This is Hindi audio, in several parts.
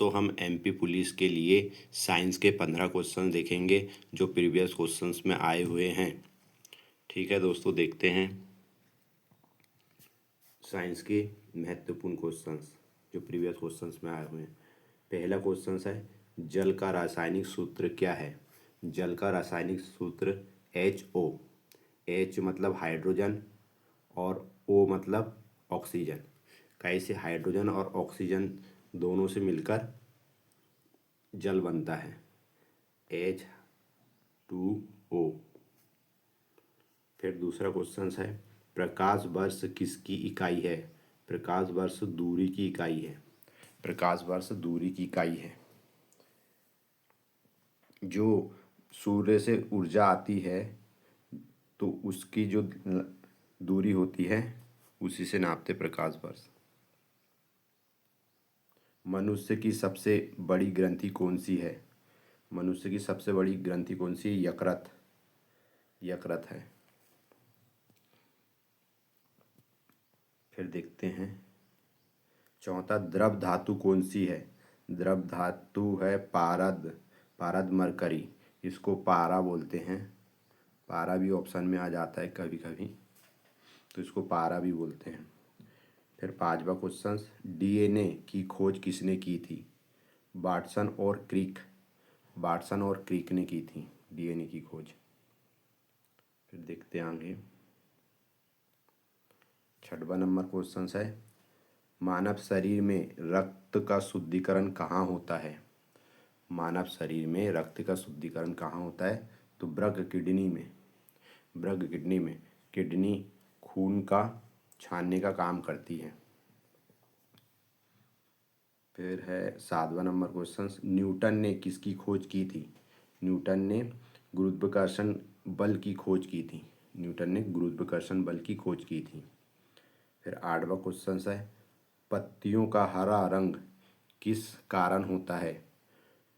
दोस्तों हम एमपी पुलिस के लिए साइंस के 15 क्वेश्चन देखेंगे जो प्रीवियस क्वेश्चंस में आए हुए हैं। ठीक है दोस्तों, देखते हैं साइंस के महत्वपूर्ण क्वेश्चंस जो प्रीवियस क्वेश्चंस में आए हुए हैं। पहला क्वेश्चन है, जल का रासायनिक सूत्र क्या है? जल का रासायनिक सूत्र HO। H मतलब हाइड्रोजन और O मतलब ऑक्सीजन। कैसे हाइड्रोजन और ऑक्सीजन दोनों से मिलकर जल बनता है, H2O। फिर दूसरा क्वेश्चन है, प्रकाश वर्ष किसकी इकाई है? प्रकाश वर्ष दूरी की इकाई है। प्रकाश वर्ष दूरी की इकाई है। जो सूर्य से ऊर्जा आती है तो उसकी जो दूरी होती है उसी से नापते प्रकाश वर्ष। मनुष्य की सबसे बड़ी ग्रंथि कौन सी है? मनुष्य की सबसे बड़ी ग्रंथि कौन सी है? यकृत। यकृत है। फिर देखते हैं चौथा, द्रव धातु कौन सी है? द्रव धातु है पारद। पारद मरकरी, इसको पारा बोलते हैं। पारा भी ऑप्शन में आ जाता है कभी कभी, तो इसको पारा भी बोलते हैं। फिर पांचवा क्वेश्चन, डीएनए की खोज किसने की थी? वाटसन और क्रिक। वाटसन और क्रिक ने की थी डीएनए की खोज। फिर देखते हैं आगे, छठवां नंबर क्वेश्चन है, मानव शरीर में रक्त का शुद्धिकरण कहाँ होता है? मानव शरीर में रक्त का शुद्धिकरण कहाँ होता है? तो वृक्क किडनी में। वृक्क किडनी में। किडनी खून का छानने का काम करती है। फिर है सातवां नंबर क्वेश्चन, न्यूटन ने किसकी खोज की थी? न्यूटन ने गुरुत्वाकर्षण बल की खोज की थी। न्यूटन ने गुरुत्वाकर्षण बल की खोज की थी। फिर आठवां क्वेश्चन है, पत्तियों का हरा रंग किस कारण होता है?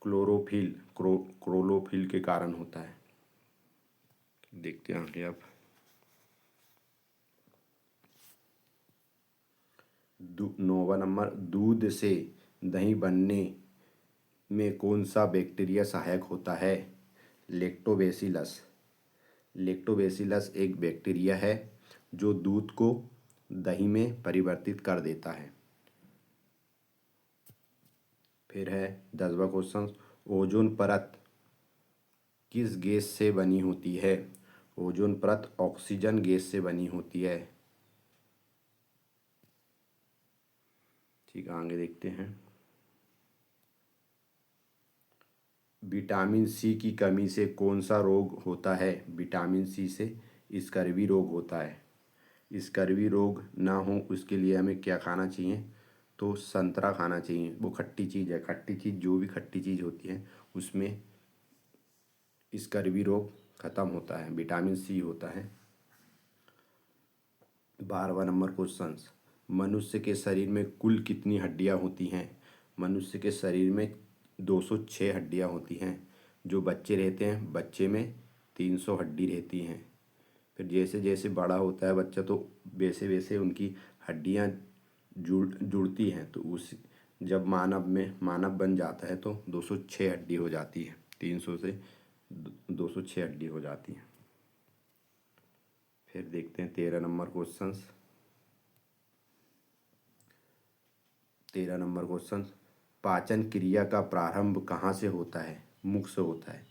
क्लोरोफिल क्लोरोफिल के कारण होता है। देखते हैं आगे आप। नौवां नंबर, दूध से दही बनने में कौन सा बैक्टीरिया सहायक होता है? लेक्टोबैसिलस। लेक्टोबैसिलस एक बैक्टीरिया है जो दूध को दही में परिवर्तित कर देता है। फिर है 10वां क्वेश्चन, ओजोन परत किस गैस से बनी होती है? ओजोन परत ऑक्सीजन गैस से बनी होती है। ठीक, आगे देखते हैं, विटामिन सी की कमी से कौन सा रोग होता है? विटामिन सी से स्कर्वी रोग होता है। स्कर्वी रोग ना हो उसके लिए हमें क्या खाना चाहिए? तो संतरा खाना चाहिए। वो खट्टी चीज़ है। खट्टी चीज़, जो भी खट्टी चीज़ होती है उसमें स्कर्वी रोग खत्म होता है, विटामिन सी होता है। 12वां नंबर क्वेश्चन, मनुष्य के शरीर में कुल कितनी हड्डियां होती हैं? मनुष्य के शरीर में 206 हड्डियां होती हैं। जो बच्चे रहते हैं, बच्चे में 300 हड्डी रहती हैं। फिर जैसे जैसे बड़ा होता है बच्चा तो वैसे वैसे उनकी हड्डियां जुड़ती हैं, तो उस जब मानव बन जाता है तो 206 हड्डी हो जाती है। 300 से 206 हड्डी हो जाती है। फिर देखते हैं 13 नंबर क्वेश्चन। 13 नंबर क्वेश्चन, पाचन क्रिया का प्रारंभ कहाँ से होता है? मुख से होता है।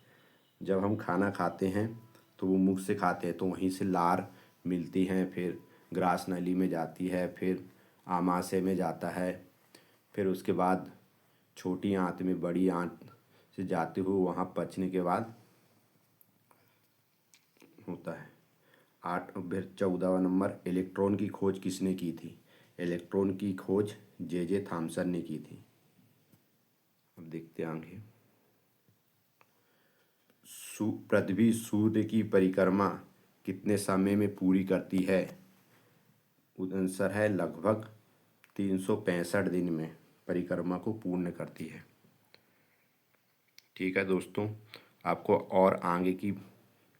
जब हम खाना खाते हैं तो वो मुख से खाते हैं, तो वहीं से लार मिलती हैं, फिर ग्रास नली में जाती है, फिर आमाशय में जाता है, फिर उसके बाद छोटी आंत में बड़ी आंत से जाते हुए वहाँ पचने के बाद होता है। 14वां नंबर, इलेक्ट्रॉन की खोज किसने की थी? इलेक्ट्रॉन की खोज जे थॉमसन ने की थी। अब देखते हैं आगे, पृथ्वी सूर्य की परिक्रमा कितने समय में पूरी करती है? आंसर है लगभग 365 दिन में परिक्रमा को पूर्ण करती है। ठीक है दोस्तों, आपको और आगे की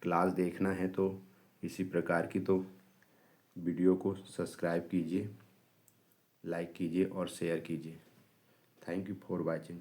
क्लास देखना है तो इसी प्रकार की तो वीडियो को सब्सक्राइब कीजिए, लाइक कीजिए और शेयर कीजिए। Thank you for watching.